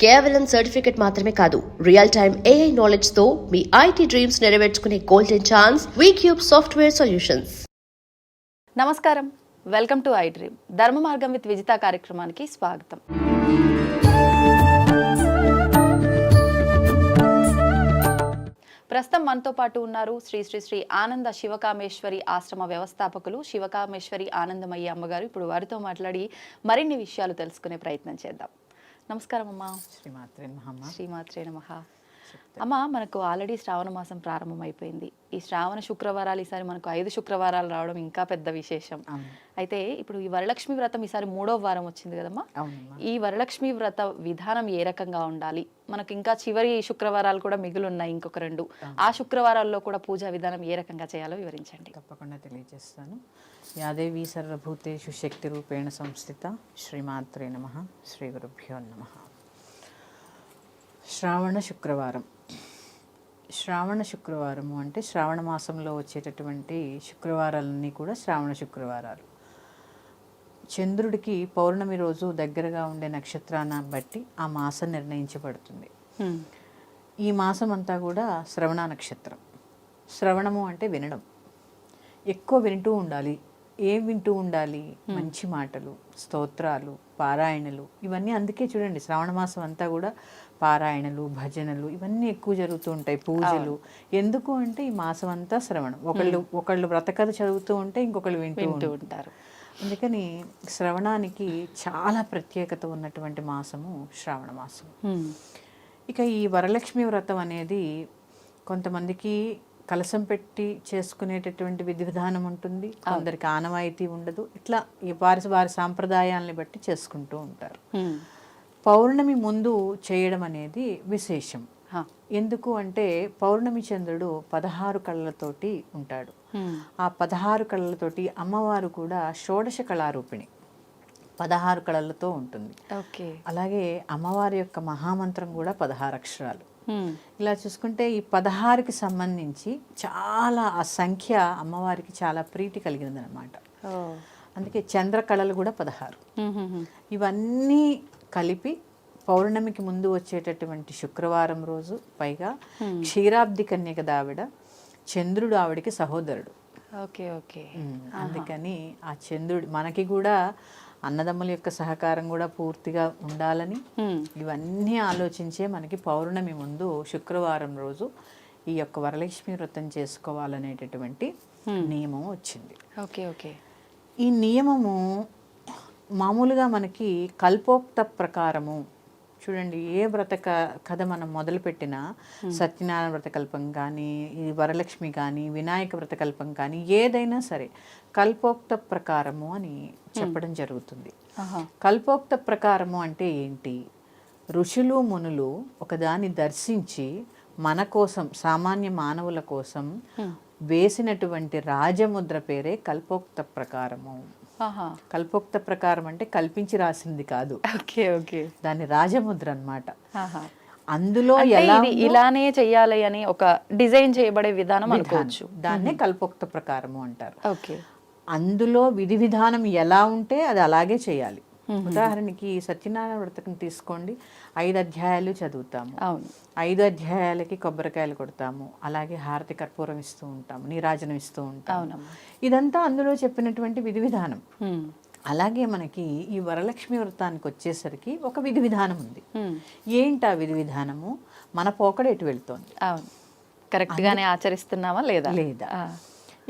కేవలం సర్టిఫికెట్ మాత్రమే కాదు, రియల్ టైమ్ AI నాలెడ్జ్ తో మీ IT డ్రీమ్స్ నెరవేర్చుకునే golden chance Vcube software solutions. నమస్కారం, welcome to I dream. Dharma Margam with Vijitha కార్యక్రమానికి స్వాగతం. ప్రస్తుతం మనతో పాటు ఉన్నారు శ్రీ శ్రీ శ్రీ ఆనంద శివకామేశ్వరి ఆశ్రమ వ్యవస్థాపకులు శివకామేశ్వరి ఆనందమయ్య అమ్మగారు. ఇప్పుడు వారితో మాట్లాడి మరిన్ని విషయాలు తెలుసుకునే ప్రయత్నం చేద్దాం. నమస్కారం అమ్మా. శ్రీమాత్రే నమః. అమ్మ, మనకు ఆల్రెడీ శ్రావణ మాసం ప్రారంభమైపోయింది. ఈ శ్రావణ శుక్రవారాలు ఈసారి మనకు 5 శుక్రవారాలు రావడం ఇంకా పెద్ద విశేషం. అయితే ఇప్పుడు ఈ వరలక్ష్మి వ్రతం ఈసారి 3వ వారం వచ్చింది కదమ్మా. ఈ వరలక్ష్మి వ్రత విధానం ఏ రకంగా ఉండాలి? మనకు ఇంకా చివరి శుక్రవారాలు కూడా మిగులున్నాయి, ఇంకొక 2. ఆ శుక్రవారాల్లో కూడా పూజా విధానం ఏ రకంగా చేయాలో వివరించండి. తప్పకుండా తెలియజేస్తాను. యాదేవి సర్వభూతేషు శక్తి రూపేణ సంస్థిత. శ్రీమాత్రే నమః. శ్రీ గురుభ్యో నమః. శ్రావణ శుక్రవారం. శ్రావణ శుక్రవారము అంటే శ్రావణ మాసంలో వచ్చేటటువంటి శుక్రవారాలన్నీ కూడా శ్రావణ శుక్రవారాలు. చంద్రుడికి పౌర్ణమి రోజు దగ్గరగా ఉండే నక్షత్రాన్ని బట్టి ఆ మాసం నిర్ణయించబడుతుంది. ఈ మాసం అంతా కూడా శ్రవణ నక్షత్రం. శ్రవణము అంటే వినడం, ఎక్కువ వింటూ ఉండాలి. ఏం వింటూ ఉండాలి? మంచి మాటలు, స్తోత్రాలు, పారాయణలు, ఇవన్నీ. అందుకే చూడండి, శ్రావణ మాసం అంతా కూడా పారాయణలు, భజనలు ఇవన్నీ ఎక్కువ జరుగుతూ ఉంటాయి, పూజలు. ఎందుకు అంటే ఈ మాసం అంతా శ్రవణం. ఒకళ్ళు వ్రతకథ చదువుతూ ఉంటే ఇంకొకళ్ళు వింటూ ఉంటారు. అందుకని శ్రవణానికి చాలా ప్రత్యేకత ఉన్నటువంటి మాసము శ్రావణ మాసం. ఇక ఈ వరలక్ష్మి వ్రతం అనేది కొంతమందికి కలశం పెట్టి చేసుకునేటటువంటి విధి విధానం ఉంటుంది, కొందరికి ఆనవాయితీ ఉండదు. ఇట్లా వారి సాంప్రదాయాలని బట్టి చేసుకుంటూ ఉంటారు. పౌర్ణమి ముందు చేయడం అనేది విశేషం. ఎందుకు అంటే పౌర్ణమి చంద్రుడు 16 కళ్ళతోటి ఉంటాడు. ఆ 16 కళ్ళతోటి అమ్మవారు కూడా షోడశ కళారూపిణి, 16 కళలతో ఉంటుంది. అలాగే అమ్మవారి యొక్క మహామంత్రం కూడా 16 అక్షరాలు. ఇలా చూసుకుంటే ఈ 16కి సంబంధించి చాలా, ఆ సంఖ్య అమ్మవారికి చాలా ప్రీతి కలిగినది అనమాట. అందుకే చంద్ర కళలు కూడా 16. ఇవన్నీ కలిపి పౌర్ణమికి ముందు వచ్చేటటువంటి శుక్రవారం రోజు, పైగా క్షీరాబ్ది కన్యక ఆవిడ, చంద్రుడు ఆవిడకి సహోదరుడు. అందుకని ఆ చంద్రుడు మనకి కూడా అన్నదమ్ముల యొక్క సహకారం కూడా పూర్తిగా ఉండాలని ఇవన్నీ ఆలోచించే మనకి పౌర్ణమి ముందు శుక్రవారం రోజు ఈ యొక్క వరలక్ష్మి వ్రతం చేసుకోవాలనేటటువంటి నియమం వచ్చింది. ఈ నియమము మామూలుగా మనకి కల్పోక్త ప్రకారము, చూడండి, ఏ వ్రత కథ మనం మొదలుపెట్టినా, సత్యనారాయణ వ్రతకల్పం కానీ, ఈ వరలక్ష్మి కానీ, వినాయక వ్రతకల్పం కానీ, ఏదైనా సరే కల్పోక్త ప్రకారము అని చెప్పడం జరుగుతుంది. కల్పోక్త ప్రకారము అంటే ఏంటి? ఋషులు మునులు ఒకదాన్ని దర్శించి మన కోసం, సామాన్య మానవుల కోసం వేసినటువంటి రాజముద్ర పేరే కల్పోక్త ప్రకారము. కల్పోక్త ప్రకారం అంటే కల్పించి రాసింది కాదు, దాని రాజముద్ర అన్నమాట. అందులో ఎలా ఇలానే చెయ్యాలి అని ఒక డిజైన్ చేయబడే విధానం అనుకోవచ్చు. దాన్నే కల్పోక్త ప్రకారము అంటారు. అందులో విధి విధానం ఎలా ఉంటే అది అలాగే చేయాలి. ఉదాహరణకి సత్యనారాయణ వ్రతం తీసుకోండి, 5 అధ్యాయాలు చదువుతాము. 5 అధ్యాయాలకి కొబ్బరికాయలు కొడతాము, అలాగే హారతి కర్పూరం ఇస్తూ ఉంటాము, నీరాజనం ఇస్తూ ఉంటాము. ఇదంతా అందులో చెప్పినటువంటి విధి విధానం. అలాగే మనకి ఈ వరలక్ష్మి వ్రతానికి వచ్చేసరికి ఒక విధి విధానం ఉంది. ఏంటి ఆ విధి విధానము? మన పోకడ ఎటు వెళ్తోంది, కరెక్ట్ గానే ఆచరిస్తున్నామా లేదా?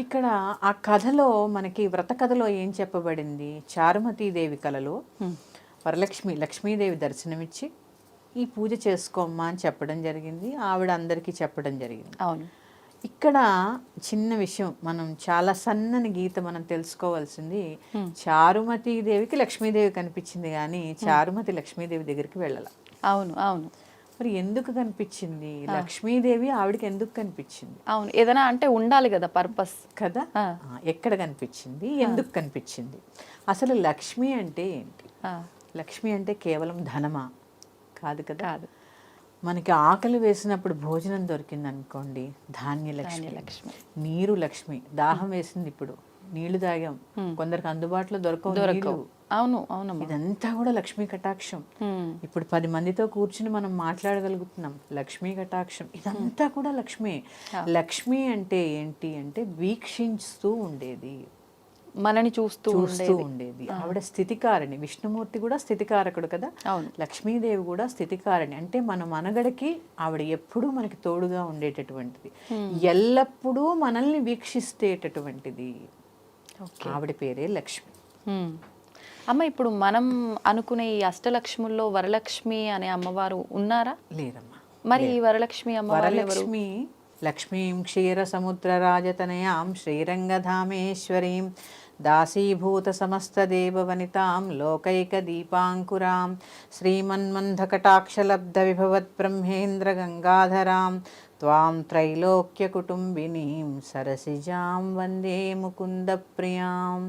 ఇక్కడ ఆ కథలో మనకి వ్రత కథలో ఏం చెప్పబడింది? చారుమతీదేవి కళలో లక్ష్మీదేవి దర్శనమిచ్చి ఈ పూజ చేసుకోమ్మా అని చెప్పడం జరిగింది. ఆవిడ అందరికీ చెప్పడం జరిగింది. ఇక్కడ చిన్న విషయం, మనం చాలా సన్నని గీత మనం తెలుసుకోవాల్సింది. చారుమతీదేవికి లక్ష్మీదేవి కనిపించింది కానీ చారుమతి లక్ష్మీదేవి దగ్గరికి వెళ్ళాల. అవును. మరి ఎందుకు కనిపించింది? లక్ష్మీదేవి ఆవిడకి ఎందుకు కనిపించింది? ఏదైనా అంటే ఉండాలి కదా, పర్పస్ కదా. ఎక్కడ కనిపించింది, ఎందుకు కనిపించింది? అసలు లక్ష్మి అంటే ఏంటి? లక్ష్మి అంటే కేవలం ధనమా? కాదు కదా. మనకి ఆకలి వేసినప్పుడు భోజనం దొరికింది అనుకోండి, ధాన్యలక్ష్మి. నీరు లక్ష్మి. దాహం వేసింది, ఇప్పుడు నీళ్లు తాగాం, కొందరికి అందుబాటులో దొరకవు. అవును అవునమ్మా. ఇదంతా కూడా లక్ష్మీ కటాక్షం. ఇప్పుడు 10 మందితో కూర్చుని మనం మాట్లాడగలుగుతున్నాం, లక్ష్మీ కటాక్షం. ఇదంతా కూడా లక్ష్మి. లక్ష్మి అంటే ఏంటి అంటే వీక్షిస్తూ ఉండేది, మనని చూస్తూ ఉండేది. ఆవిడ స్థితికారిణి. విష్ణుమూర్తి కూడా స్థితికారకుడు కదా, లక్ష్మీదేవి కూడా స్థితికారిణి. అంటే మన మనగడకి ఆవిడ ఎప్పుడూ మనకి తోడుగా ఉండేటటువంటిది, ఎల్లప్పుడూ మనల్ని వీక్షిస్తేటటువంటిది. ఆవిడ పేరే లక్ష్మి. అమ్మ, ఇప్పుడు మనం అనుకునే ఈ అష్టలక్ష్ముల్లో వరలక్ష్మి అనే అమ్మవారు ఉన్నారా? లేదమ్మా. మరి ఈ వరలక్ష్మి అమ్మవారు వరలక్ష్మి లక్ష్మీం క్షీరసముద్రరాజతనయాం శ్రీరంగధామేశ్వరీం దాసీభూత సమస్తదేవవనితాం లోకైకదీపాంకురాం శ్రీమన్మంధకటాక్షలబ్ధ విభవత్ బ్రహ్మేంద్ర గంగాధరాం త్వాం త్రైలోక్యకుటుంబినీం సరసిజాం వందే ముకుందప్రియాం.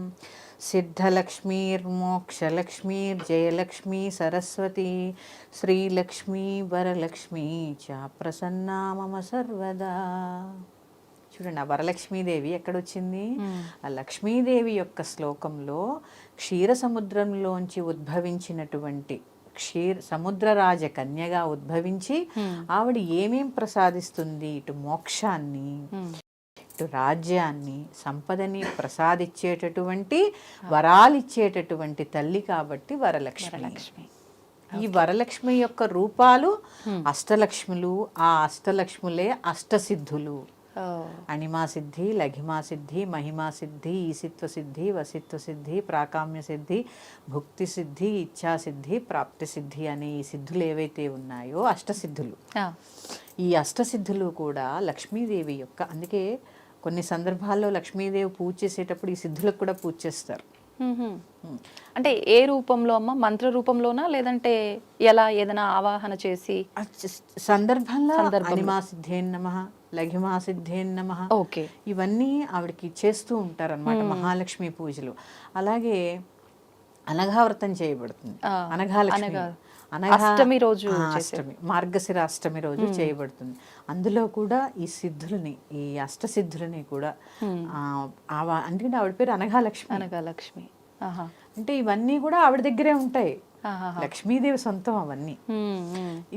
సిద్ధలక్ష్మీర్మోక్షలక్ష్మీర్జయలక్ష్మీ సరస్వతి శ్రీలక్ష్మీ వరలక్ష్మీ చ ప్రసన్నా మమ సర్వదా. చూడండి, ఆ వరలక్ష్మీదేవి ఎక్కడొచ్చింది? ఆ లక్ష్మీదేవి యొక్క శ్లోకంలో క్షీర సముద్రంలోంచి ఉద్భవించినటువంటి సముద్రరాజ కన్యగా ఉద్భవించి ఆవిడ ఏమేం ప్రసాదిస్తుంది? ఇటు మోక్షాన్ని, ఇటు రాజ్యాన్ని, సంపదని ప్రసాదించేటటువంటి వరాలిచ్చేటటువంటి తల్లి కాబట్టి వరలక్ష్మి. ఈ వరలక్ష్మి యొక్క రూపాలు అష్టలక్ష్ములు. ఆ అష్టలక్ష్ములే అష్టసిద్ధులు. అణిమా సిద్ధి, లఘిమా సిద్ధి, మహిమా సిద్ధి, ఈసిత్వ సిద్ధి, వసిత్వ సిద్ధి, ప్రాకామ్య సిద్ధి, భుక్తి సిద్ధి, ఇచ్ఛా సిద్ధి, ప్రాప్తి సిద్ధి అనే ఈ సిద్ధులు ఏవైతే ఉన్నాయో అష్టసిద్ధులు. ఈ అష్టసిద్ధులు కూడా లక్ష్మీదేవి యొక్క, అందుకే కొన్ని సందర్భాల్లో లక్ష్మీదేవి పూజ చేసేటప్పుడు ఈ సిద్ధులకు కూడా పూజ చేస్తారు. అంటే ఏ రూపంలో అమ్మ? మంత్ర రూపంలోనా, లేదంటే ఎలా ఏదైనా ఆవాహన చేసి సందర్భంలో అణిమా సిద్ధేన్ నమః, లఘిమా సిద్ధేన్ నమః, ఇవన్నీ ఆవిడకి చేస్తూ ఉంటారు అన్నమాట మహాలక్ష్మి పూజలు. అలాగే అనఘావ్రతం చేయబడుతుంది. అనఘాలక్ష్మి అష్టమి రోజు, అష్టమి మార్గశిర అష్టమి రోజు చేయబడుతుంది. అందులో కూడా ఈ సిద్ధులని, ఈ అష్టసిద్ధులని కూడా అందుకంటే ఆవిడ పేరు అనఘాలక్ష్మి. అంటే ఇవన్నీ కూడా ఆవిడ దగ్గరే ఉంటాయి. లక్ష్మీదేవి సొంతం అవన్నీ.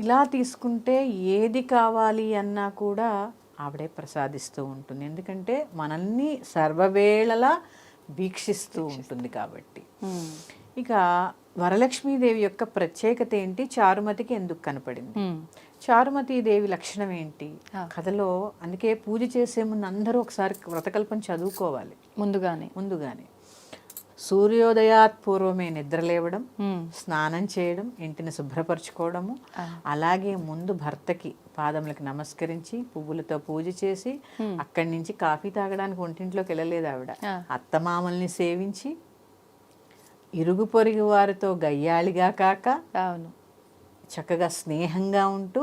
ఇలా తీసుకుంటే ఏది కావాలి అన్నా కూడా ఆవిడే ప్రసాదిస్తూ ఉంటుంది. ఎందుకంటే మనల్ని సర్వవేళలా వీక్షిస్తూ ఉంటుంది కాబట్టి. ఇక వరలక్ష్మీదేవి యొక్క ప్రత్యేకత ఏంటి? చారుమతికి ఎందుకు కనపడింది? చారుమతీదేవి లక్షణం ఏంటి కథలో? అందుకే పూజ చేసే ముందు అందరూ ఒకసారి వ్రతకల్పం చదువుకోవాలి ముందుగానే. సూర్యోదయాత్ పూర్వమే నిద్రలేవడం, స్నానం చేయడం, ఇంటిని శుభ్రపరచుకోవడము, అలాగే ముందు భర్తకి పాదములకు నమస్కరించి పువ్వులతో పూజ చేసి అక్కడి నుంచి కాఫీ తాగడానికి ఒంటింట్లోకి వెళ్ళలేదు ఆవిడ. అత్తమామల్ని సేవించి ఇరుగు పొరుగు వారితో గయ్యాళిగా కాక చక్కగా స్నేహంగా ఉంటూ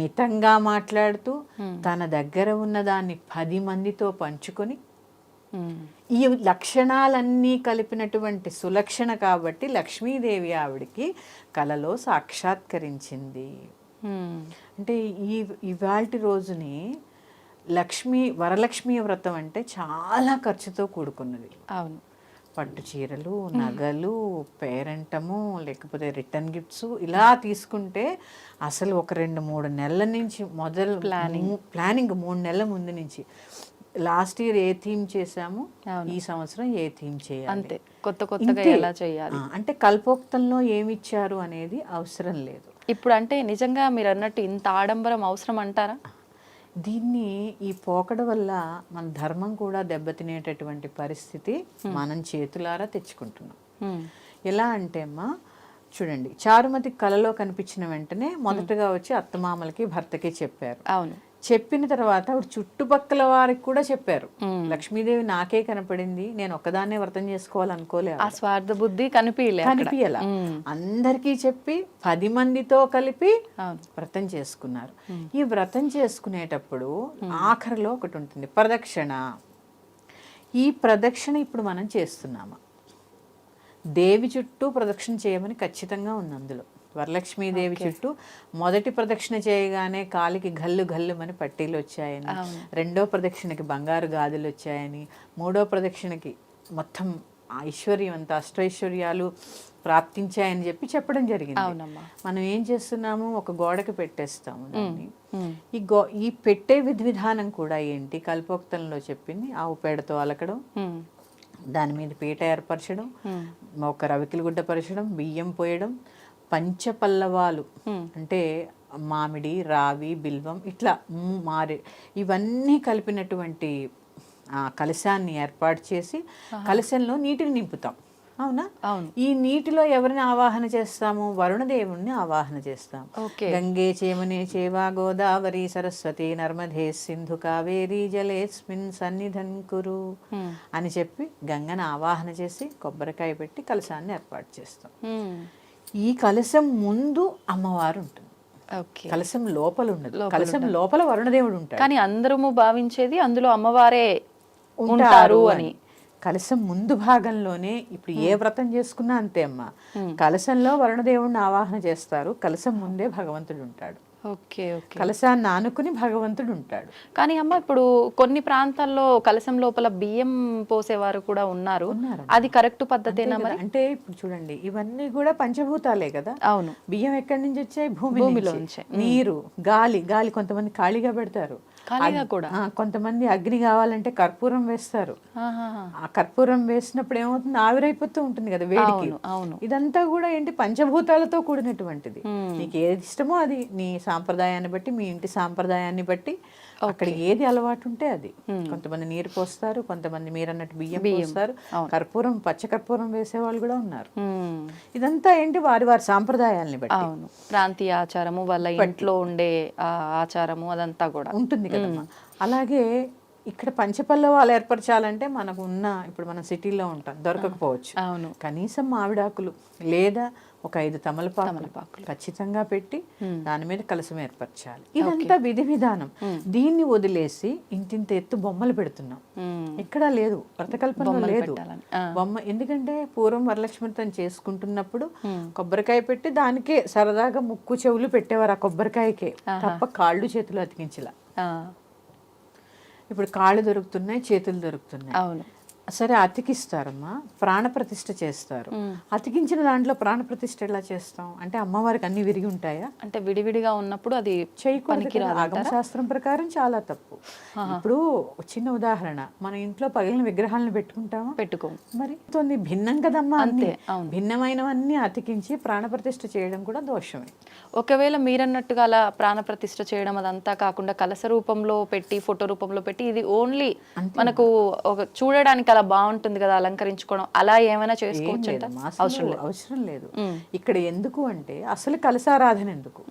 మితంగా మాట్లాడుతూ తన దగ్గర ఉన్న దాన్ని 10 మందితో పంచుకొని, ఈ లక్షణాలన్నీ కలిపినటువంటి సులక్షణ కాబట్టి లక్ష్మీదేవి ఆవిడికి కలలో సాక్షాత్కరించింది. అంటే ఇవాల్టి రోజుని వరలక్ష్మి వ్రతం అంటే చాలా ఖర్చుతో కూడుకున్నది. అవును, పట్టు చీరలు, నగలు, పేరెంటము, లేకపోతే రిటర్న్ గిఫ్ట్స్, ఇలా తీసుకుంటే అసలు ఒక 2-3 నెలల నుంచి ప్లానింగ్ 3 నెలల ముందు నుంచి. లాస్ట్ ఇయర్ ఏ థీమ్ చేసాము, ఈ సంవత్సరం ఏ థీమ్ చేయాలి, అంతే. కొత్తగా ఎలా చేయాలి అంటే కల్పోక్తంలో ఏమిచ్చారు అనేది అవసరం లేదు ఇప్పుడు. అంటే నిజంగా మీరు అన్నట్టు ఇంత ఆడంబరం అవసరం అంటారా? దీన్ని ఈ పోకడ వల్ల మన ధర్మం కూడా దెబ్బతినేటటువంటి పరిస్థితి మనం చేతులారా తెచ్చుకుంటున్నాం. ఎలా అంటే అమ్మా చూడండి, చారుమతి కలలో కనిపించిన వెంటనే మొదటగా వచ్చి అత్తమామలకి భర్తకి చెప్పారు. అవును, చెప్పిన తర్వాత ఆవిడ చుట్టుపక్కల వారికి కూడా చెప్పారు, లక్ష్మీదేవి నాకే కనపడింది, నేను ఒక్కదాన్నే వ్రతం చేసుకోవాలనుకోలేదు. ఆ స్వార్థ బుద్ధి కనిపించలా. అందరికీ చెప్పి 10 మందితో కలిపి వ్రతం చేసుకున్నారు. ఈ వ్రతం చేసుకునేటప్పుడు ఆఖరిలో ఒకటి ఉంటుంది, ప్రదక్షిణ. ఈ ప్రదక్షిణ ఇప్పుడు మనం చేస్తున్నామా? దేవి చుట్టూ ప్రదక్షిణ చేయమని ఖచ్చితంగా ఉంది అందులో. వరలక్ష్మీదేవి చుట్టూ మొదటి ప్రదక్షిణ చేయగానే కాలికి గల్లుమని పట్టీలు వచ్చాయని, రెండో ప్రదక్షిణకి బంగారు గాజులు వచ్చాయని, మూడో ప్రదక్షిణకి మొత్తం ఐశ్వర్యవంత అష్టైశ్వర్యాలు ప్రాప్తించాయని చెప్పడం జరిగింది. అవునమ్మా. మనం ఏం చేస్తున్నాము, ఒక గోడకి పెట్టేస్తాము దాన్ని. ఈ పెట్టే విధానం కూడా ఏంటి, కల్పోక్తంలో చెప్పింది ఆవు పేడతో అలకడం, దాని మీద పీట ఏర్పరచడం, ఒక రవికిల గుడ్డ పరచడం, బియ్యం పోయడం, పంచపల్లవాలు అంటే మామిడి, రావి, బిల్వం ఇట్లా మారే ఇవన్నీ కలిపినటువంటి కలశాన్ని ఏర్పాటు చేసి కలశంలో నీటిని నింపుతాం. అవునా? అవును. ఈ నీటిలో ఎవరిని ఆవాహన చేస్తాము, వరుణదేవుణ్ణి ఆవాహన చేస్తాం. గంగే చేమనే చేవా గోదావరి సరస్వతి నర్మదే సింధు కావేరీ జలేస్మిన్ సన్నిధన్ కురు అని చెప్పి గంగను ఆవాహన చేసి కొబ్బరికాయ పెట్టి కలశాన్ని ఏర్పాటు చేస్తాం. ఈ కలశం ముందు అమ్మవారు ఉంటుంది, కలశం లోపల ఉండదు. కలశం లోపల వరుణదేవుడు ఉంటాడు. కానీ అందరము భావించేది అందులో అమ్మవారే ఉంటారు అని. కలశం ముందు భాగంలోనే ఇప్పుడు ఏ వ్రతం చేసుకున్నా అంతే అమ్మా, కలశంలో వరుణదేవుడిని ఆవాహన చేస్తారు, కలశం ముందే భగవంతుడు ఉంటాడు. కలశాన్ని ఆనుకుని భగవంతుడు ఉంటాడు. కానీ అమ్మ ఇప్పుడు కొన్ని ప్రాంతాల్లో కలశం లోపల బియ్యం పోసేవారు కూడా ఉన్నారు. అది కరెక్ట్ పద్ధతేనా మరి? అంటే ఇప్పుడు చూడండి, ఇవన్నీ కూడా పంచభూతాలే కదా. అవును. బియ్యం ఎక్కడి నుంచి వచ్చాయి? భూమిలోంచి. నీరు, గాలి కొంతమంది ఖాళీగా పెడతారు, కొంతమంది అగ్ని కావాలంటే కర్పూరం వేస్తారు. ఆ కర్పూరం వేసినప్పుడు ఏమవుతుంది, ఆవిరైపోతూ ఉంటుంది కదా వేడికి. ఇదంతా కూడా ఏంటి, పంచభూతాలతో కూడినటువంటిది. నీకు ఏది ఇష్టమో అది, నీ సాంప్రదాయాన్ని బట్టి, మీ ఇంటి సాంప్రదాయాన్ని బట్టి అక్కడ ఏది అలవాటు ఉంటే అది. కొంతమంది నీరు పోస్తారు, కొంతమంది మీరు అన్నట్టు బియ్యం పోస్తారు, కర్పూరం, పచ్చ కర్పూరం వేసే వాళ్ళు కూడా ఉన్నారు. ఇదంతా ఏంటి, వారి వారి సాంప్రదాయాల్ని బట్టి, ప్రాంతీయ ఆచారము, వాళ్ళ ఇంట్లో ఉండే ఆచారము అదంతా కూడా ఉంటుంది కదమ్మా. అలాగే ఇక్కడ పంచపల్లవాలు ఏర్పరచాలంటే మనకు ఉన్న, ఇప్పుడు మనం సిటీలో ఉంటాం, దొరకకపోవచ్చు. కనీసం మామిడాకులు లేదా ఒక 5 తమలపాకులు ఖచ్చితంగా పెట్టి దాని మీద కలశం ఏర్పరచాలి. ఇదంతా విధి విధానం. దీన్ని వదిలేసి ఇంతింత ఎత్తు బొమ్మలు పెడుతున్నాం. ఎక్కడా లేదు, వ్రతకల్పనలో లేదు బొమ్మ. ఎందుకంటే పూర్వం వరలక్ష్మి వ్రతం చేసుకుంటున్నప్పుడు కొబ్బరికాయ పెట్టి దానికే సరదాగా ముక్కు చెవులు పెట్టేవారు ఆ కొబ్బరికాయకే, తప్ప కాళ్ళు చేతులు అతికించలా. ఇప్పుడు కాళ్ళు దొరుకుతున్నాయి, చేతులు దొరుకుతున్నాయి. అవును. సరే, అతికిస్తారమ్మా, ప్రాణప్రతిష్ఠ చేస్తారు. అతికించిన దాంట్లో ప్రాణప్రతిష్ఠ ఎలా చేస్తాం అంటే, అమ్మవారికి అన్ని విరిగి ఉంటాయా అంటే, విడివిడిగా ఉన్నప్పుడు అది చేయకూడదు. ఆగమశాస్త్రం ప్రకారం చాలా తప్పు. ఇప్పుడు చిన్న ఉదాహరణ, మన ఇంట్లో పగిలిన విగ్రహాలను పెట్టుకుంటామా? పెట్టుకోం. మరి భిన్నం కదమ్మా. అంతే, భిన్నమైనవన్నీ అతికించి ప్రాణప్రతిష్ఠ చేయడం కూడా దోషమే. ఒకవేళ మీరన్నట్టుగా అలా ప్రాణప్రతిష్ఠ చేయడం అదంతా కాకుండా కలశ రూపంలో పెట్టి, ఫోటో రూపంలో పెట్టి, ఇది ఓన్లీ మనకు ఒక చూడడానికి అలా బాగుంటుంది కదా అలంకరించుకోవడం, అలా ఏమైనా చేసుకోవచ్చు? అవసరం లేదు. ఇక్కడ ఎందుకు అంటే, అసలు కలశారాధన ఎందుకు?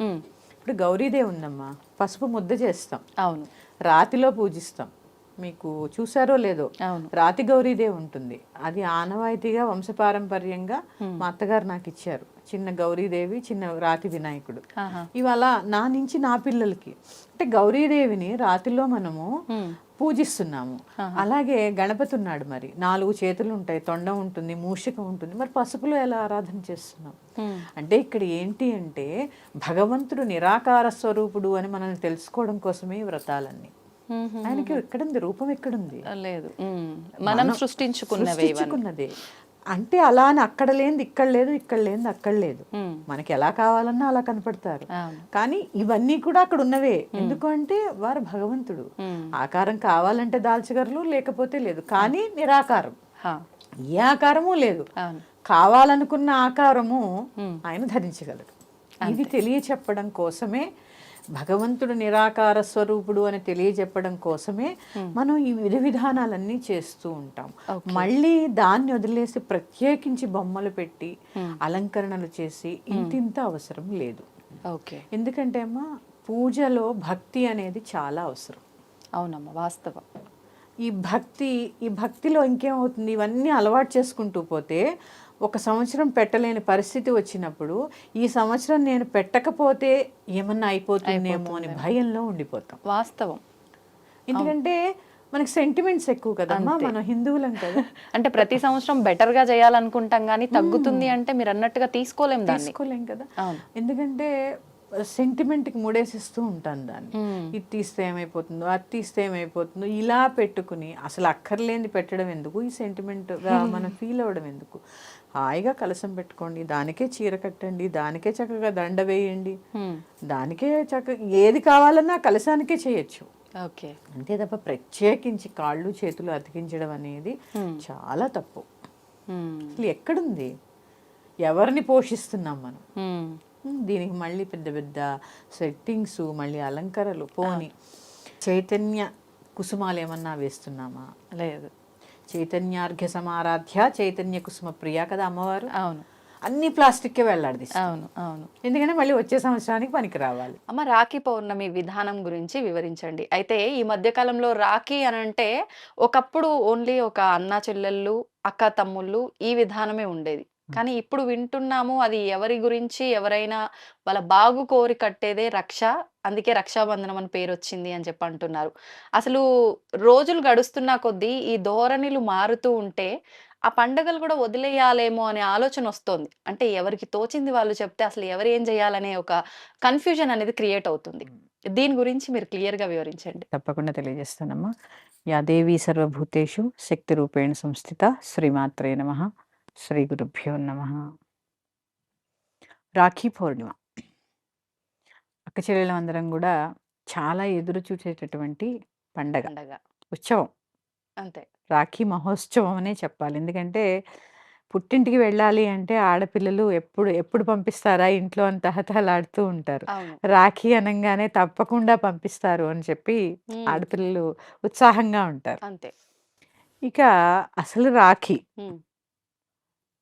ఇప్పుడు గౌరీదేవి ఉందమ్మా, పసుపు ముద్ద చేస్తాం. అవును. రాతిలో పూజిస్తాం. మీకు చూసారో లేదో, రాతి గౌరీదేవి ఉంటుంది. అది ఆనవాయితీగా వంశపారంపర్యంగా మా అత్తగారు నాకు ఇచ్చారు. చిన్న గౌరీదేవి, చిన్న రాతి వినాయకుడు. ఇవాళ నా నుంచి నా పిల్లలకి అంటే గౌరీదేవిని రాతిలో మనము పూజిస్తున్నాము. అలాగే గణపతి ఉన్నాడు, మరి 4 చేతులు ఉంటాయి, తొండం ఉంటుంది, మూషిక ఉంటుంది. మరి పసుపులో ఎలా ఆరాధన చేస్తున్నాం అంటే, ఇక్కడ ఏంటి అంటే భగవంతుడు నిరాకార స్వరూపుడు అని మనల్ని తెలుసుకోవడం కోసమే ఈ వ్రతాలన్నీ. ఆయనకి ఎక్కడుంది రూపం? ఎక్కడుంది? లేదు, మనం సృష్టించుకున్నదే. అంటే అలా అని అక్కడ లేనిది ఇక్కడ లేదు, ఇక్కడ లేనిది అక్కడ లేదు. మనకి ఎలా కావాలన్నా అలా కనపడతారు. కానీ ఇవన్నీ కూడా అక్కడ ఉన్నవే. ఎందుకు అంటే వారు భగవంతుడు. ఆకారం కావాలంటే దాల్చగలరు, లేకపోతే లేదు. కానీ నిరాకారం, ఏ ఆకారము లేదు. కావాలనుకున్న ఆకారము ఆయన ధరించగలడు. ఇది తెలియచెప్పడం కోసమే, భగవంతుడు నిరాకార స్వరూపుడు అని తెలియజెప్పడం కోసమే మనం ఈ విధి విధానాలన్నీ చేస్తూ ఉంటాం. మళ్ళీ దాన్ని వదిలేసి ప్రత్యేకించి బొమ్మలు పెట్టి అలంకరణలు చేసి ఇంతింత అవసరం లేదు. ఎందుకంటే అమ్మా, పూజలో భక్తి అనేది చాలా అవసరం. అవునమ్మా, వాస్తవం. ఈ భక్తిలో ఇంకేమవుతుంది, ఇవన్నీ అలవాటు చేసుకుంటూ పోతే ఒక సంవత్సరం పెట్టలేని పరిస్థితి వచ్చినప్పుడు, ఈ సంవత్సరం నేను పెట్టకపోతే ఏమన్నా అయిపోతుందేమో అని భయంలో ఉండిపోతాం. వాస్తవం. ఎందుకంటే మనకి సెంటిమెంట్స్ ఎక్కువ కదమ్మా, మనం హిందువులం కదా. అంటే ప్రతి సంవత్సరం బెటర్ గా చేయాలనుకుంటాం, కానీ తగ్గుతుంది అంటే మీరు అన్నట్టుగా తీసుకోలేం కదా. ఎందుకంటే సెంటిమెంట్కి ముడేసిస్తూ ఉంటాను దాన్ని. ఇది తీస్తే ఏమైపోతుందో, అది తీస్తే ఏమైపోతుందో, ఇలా పెట్టుకుని అసలు అక్కర్లేనిది పెట్టడం ఎందుకు, ఈ సెంటిమెంట్గా మనం ఫీల్ అవ్వడం ఎందుకు. హాయిగా కలసం పెట్టుకోండి, దానికే చీర కట్టండి, దానికే చక్కగా దండ వేయండి, దానికే చక్కగా ఏది కావాలన్నా కలసానికే చేయొచ్చు. ఓకే. అంతే తప్ప ప్రత్యేకించి కాళ్ళు చేతులు అతికించడం అనేది చాలా తప్పు. అసలు ఎక్కడుంది, ఎవరిని పోషిస్తున్నాం మనం? దీనికి మళ్ళీ పెద్ద పెద్ద సెట్టింగ్స్, మళ్ళీ అలంకరణలు పోని. చైతన్య కుసుమాలు ఏమన్నా వేస్తున్నామా? లేదు. చైతన్యార్ఘ్య సమారాధ్య చైతన్య కుసుమ ప్రియ కదా అమ్మవారు. అవును. అన్ని ప్లాస్టిక్కే వెళ్ళాడి. అవును. అవును. ఎందుకంటే మళ్ళీ వచ్చే సంవత్సరానికి పనికి రావాలి. అమ్మ, రాఖీ పౌర్ణమి విధానం గురించి వివరించండి. అయితే ఈ మధ్య కాలంలో రాఖీ అని అంటే ఒకప్పుడు ఓన్లీ ఒక అన్నా చెల్లెళ్ళు, అక్క తమ్ముళ్ళు ఈ విధానమే ఉండేది. కానీ ఇప్పుడు వింటున్నాము అది ఎవరి గురించి, ఎవరైనా వాళ్ళ బాగు కోరి కట్టేదే రక్ష. అందుకే రక్షాబంధనం అని పేరు వచ్చింది అని చెప్పి అంటున్నారు. అసలు రోజులు గడుస్తున్న కొద్దీ ఈ ధోరణిలు మారుతూ ఉంటే ఆ పండుగలు కూడా వదిలేయాలేమో అనే ఆలోచన వస్తోంది. అంటే ఎవరికి తోచింది వాళ్ళు చెప్తే అసలు ఎవరు ఏం చేయాలనే ఒక కన్ఫ్యూజన్ అనేది క్రియేట్ అవుతుంది. దీని గురించి మీరు క్లియర్‌గా వివరించండి. తప్పకుండా తెలియజేస్తానమ్మా. యా దేవీ సర్వభూతేషు శక్తి రూపేణ సంస్థిత శ్రీమాత్రే నమః. శ్రీ గురుభ్యో నమః. రాఖీ పౌర్ణిమ అక్క చెల్లెలందరం కూడా చాలా ఎదురు చూసేటటువంటి పండగ, పండగ. ఉత్సవం. అంతే. రాఖీ మహోత్సవం అనే చెప్పాలి. ఎందుకంటే పుట్టింటికి వెళ్ళాలి అంటే ఆడపిల్లలు ఎప్పుడు ఎప్పుడు పంపిస్తారా ఇంట్లో అని తహతహలాడుతూ ఉంటారు. అవును. రాఖీ అనంగానే తప్పకుండా పంపిస్తారు అని చెప్పి ఆడపిల్లలు ఉత్సాహంగా ఉంటారు. అంతే. ఇక అసలు రాఖీ, హ్మ్.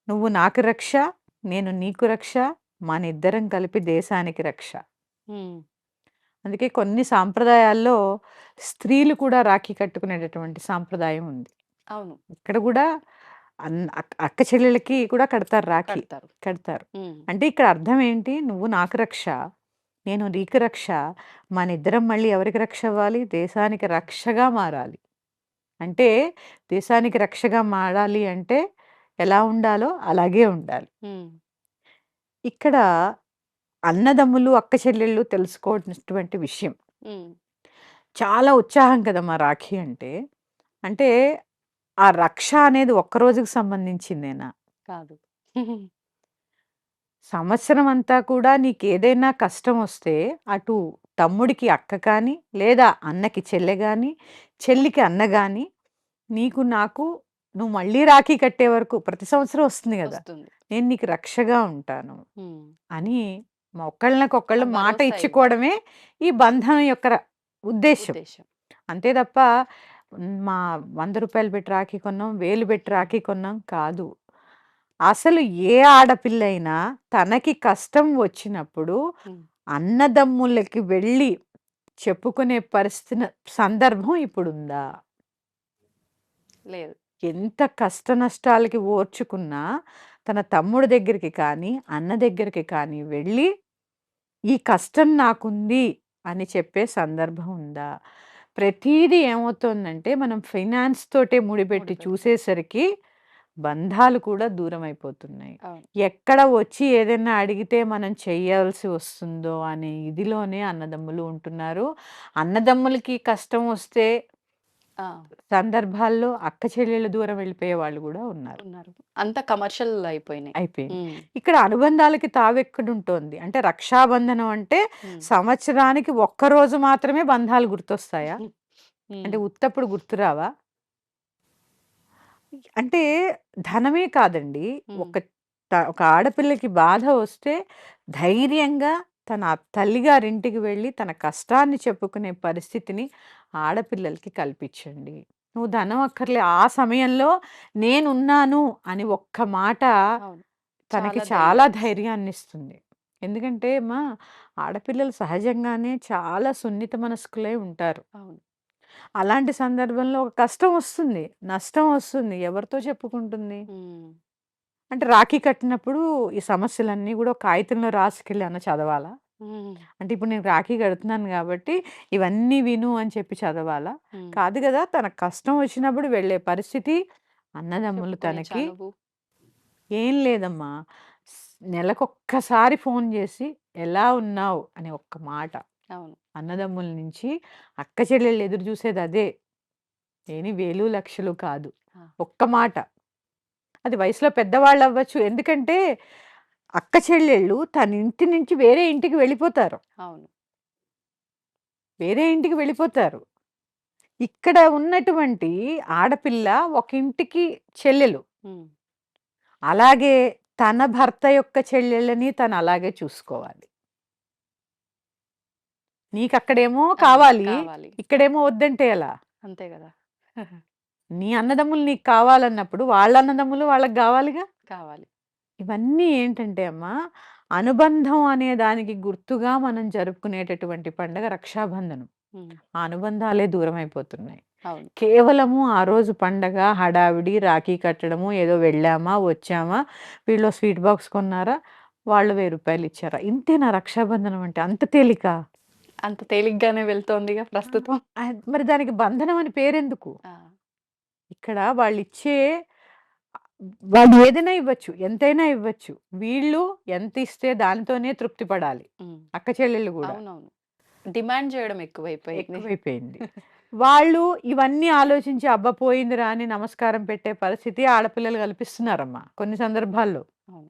నువ్వు నాకు రక్ష, నేను నీకు రక్ష, మనిద్దరం కలిపి దేశానికి రక్ష. హ్మ్. అందుకే కొన్ని సాంప్రదాయాల్లో స్త్రీలు కూడా రాఖీ కట్టుకునేటటువంటి సాంప్రదాయం ఉంది. అవును. ఇక్కడ కూడా అక్క చెల్లెలకి కూడా కడతారు రాఖీ. కడతారు. కడతారు. హ్మ్. అంటే ఇక్కడ అర్థం ఏంటి, నువ్వు నాకు రక్ష, నేను నీకు రక్ష, మనిద్దరం మళ్ళీ ఎవరికి రక్ష అవ్వాలి, దేశానికి రక్షగా మారాలి. అంటే దేశానికి రక్షగా మారాలి అంటే ఎలా ఉండాలో అలాగే ఉండాలి. హ్మ్. ఇక్కడ అన్నదమ్ములు అక్క చెల్లెళ్ళు తెలుసుకోవాల్సినటువంటి విషయం. హ్మ్. చాలా ఉత్సాహం కదమ్మా రాఖీ అంటే. అంటే ఆ రక్ష అనేది ఒక్క రోజుకి సంబంధించిందేనా? కాదు. సంవత్సరం అంతా కూడా నీకేదైనా కష్టం వస్తే అటు తమ్ముడికి అక్క కానీ, లేదా అన్నకి చెల్లె గాని, చెల్లికి అన్న గాని, నీకు నాకు నువ్వు మళ్ళీ రాఖీ కట్టే వరకు ప్రతి సంవత్సరం వస్తుంది గదా! వస్తుంది. నేను నీకు రక్షగా ఉంటాను హ్మ్. అని ఒకళ్ళకొకళ్ళు ఆ మాట భరోసా ఇచ్చుకోవడమే ఈ బంధం యొక్క ఉద్దేశ్యం. ఉద్దేశ్యం. అంతే తప్ప మా రూ. 100 పెట్టి రాఖీ కొన్నాం, 1000 పెట్టి రాఖీ కొన్నాం కాదు. అసలు ఏ ఆడపిల్లైనా తనకి కష్టం వచ్చినప్పుడు హ్మ్. అన్నదమ్ములకి వెళ్ళి చెప్పుకునే పరిస్థితి సందర్భం ఇప్పుడుందా? లేదు. ఎంత కష్ట నష్టాలకి ఓర్చుకున్నా తన తమ్ముడి దగ్గరికి కానీ, అన్న దగ్గరికి కానీ వెళ్ళి ఈ కష్టం నాకుంది అని చెప్పే సందర్భం ఉందా? ప్రతీదీ ఏమవుతోందంటే మనం ఫైనాన్స్ తోటే ముడిపెట్టి ముడిపెడతాం. చూసేసరికి బంధాలు కూడా దూరమైపోతున్నాయి. అవును. ఎక్కడ వచ్చి ఏదైనా అడిగితే మనం చెయ్యాల్సి వస్తుందో అనే ఇదిలోనే అన్నదమ్ములు ఉంటున్నారు. అన్నదమ్ములకి కష్టం వస్తే ఆ! సందర్భాల్లో అక్క చెల్లెళ్ళ దూరం వెళ్ళిపోయే వాళ్ళు కూడా ఉన్నారు. ఉన్నారు. అంతా కమర్షియల్ అయిపోయినాయి. అయిపోయింది. హ్మ్. ఇక్కడ అనుబంధాలకి తావెక్కడుంటోంది? అంటే రక్షాబంధనం అంటే హ్మ్. సంవత్సరానికి ఒక్కరోజు మాత్రమే బంధాలు గుర్తొస్తాయా? హ్మ్. అంటే ఉత్తప్పుడు గుర్తురావా? అంటే ధనమే కాదండి. హ్మ్. ఒక ఆడపిల్లకి బాధ వస్తే ధైర్యంగా తన తల్లిగారింటికి వెళ్ళి తన కష్టాన్ని చెప్పుకునే పరిస్థితిని ఆడపిల్లలకి కల్పించండి. నువ్వు ధనం అక్కర్లే. ఆ సమయంలో నేనున్నాను అని ఒక్క మాట అవును. తనకి చాలా చాలా ధైర్యాన్నిస్తుంది. ధైర్యాన్నిస్తుంది. ఎందుకంటే ఆడపిల్లలు సహజంగానే చాలా సున్నిత మనస్కులై ఉంటారు. అవును. అలాంటి సందర్భంలో ఒక కష్టం వస్తుంది, నష్టం వస్తుంది. ఎవరితో చెప్పుకుంటుంది? హ్మ్. అంటే రాఖీ కట్టినప్పుడు ఈ సమస్యలన్నీ గూడా ఒక కాగితంలో రాసుకెళ్ళి అన్న చదవాలా? హ్మ్. అంటే ఇప్పుడు నేను రాఖీ కడుతున్నాను గాబట్టి ఇవన్నీ విను అని చెప్పి చదవాలా? హ్మ్. కాదు గదా! తనకు కష్టం వచ్చినప్పుడు వెళ్ళే పరిస్థితి అన్నదమ్ములు చెప్పుకునే తనకి చనువు. ఏం లేదమ్మా. స్ నెలకొక్కసారి ఫోన్ చేసి ఎలా ఉన్నావు అని ఒక్క మాట. అవును. అన్నదమ్ముల నుంచి అక్క చెల్లెళ్ళు ఎదురు చూసేది అదే. ఏని వేలు లక్షలు కాదు. ఆ! ఒక్క మాట. అది వయసులో పెద్దవాళ్ళు అవ్వచ్చు. ఎందుకంటే అక్క చెల్లెళ్ళు తన ఇంటి నుంచి వేరే ఇంటికి వెళ్ళిపోతారు. అవును. వేరే ఇంటికి వెళ్ళిపోతారు. ఇక్కడ ఉన్నటువంటి ఆడపిల్ల ఒక ఇంటికి చెల్లెలు. హ్మ్. అలాగే తన భర్త యొక్క చెల్లెళ్ళని తను అలాగే చూసుకోవాలి. నీకక్కడేమో కావాలి. కావాలి. ఇక్కడేమో వద్దంటే ఎలా? అంతే గదా! నీ అన్నదమ్ములు నీకు కావాలన్నప్పుడు వాళ్ళ అన్నదమ్ములు వాళ్ళకి గావాలిగా. కావాలి. ఇవన్నీ ఏంటంటే అమ్మా, అనుబంధం అనే దానికి గుర్తుగా మనం జరుపుకునేటటువంటి పండగ రక్షాబంధనం. హ్మ్. ఆ అనుబంధాలే దూరమైపోతున్నాయి. అవును. కేవలము ఆ రోజు పండగ, హడావిడి, రాఖీ కట్టడము, ఏదో వెళ్ళామా, వచ్చామా, వీళ్ళో స్వీట్ బాక్స్ కొన్నారా, వాళ్ళు రూ. 1000 ఇచ్చారా? ఇంతేనా రక్షాబంధనం అంటే? అంత తేలికా? అంత తేలిగ్గానే వెళ్తోందిగా ప్రస్తుతం. మరి దానికి బంధనం అని పేరెందుకు? ఆ! ఇక్కడ వాళ్ళిచ్చే వాళ్ళు ఏదైనా ఇవ్వచ్చు. ఎంతైనా ఇవ్వచ్చు. వీళ్ళు ఎంతిస్తే దానితోనే తృప్తి పడాలి. హ్మ్. అక్క చెల్లెళ్ళు గూడా. అవునవును. డిమాండ్ చేయడం ఎక్కువైపోయింది. ఎక్కువైపోయింది. వాళ్ళు ఇవన్నీ ఆలోచించి అబ్బా! పోయిందిరా అని నమస్కారం పెట్టే పరిస్థితి ఆడపిల్లలు కల్పిస్తున్నారమ్మా. కొన్ని సందర్భాల్లో. అవును.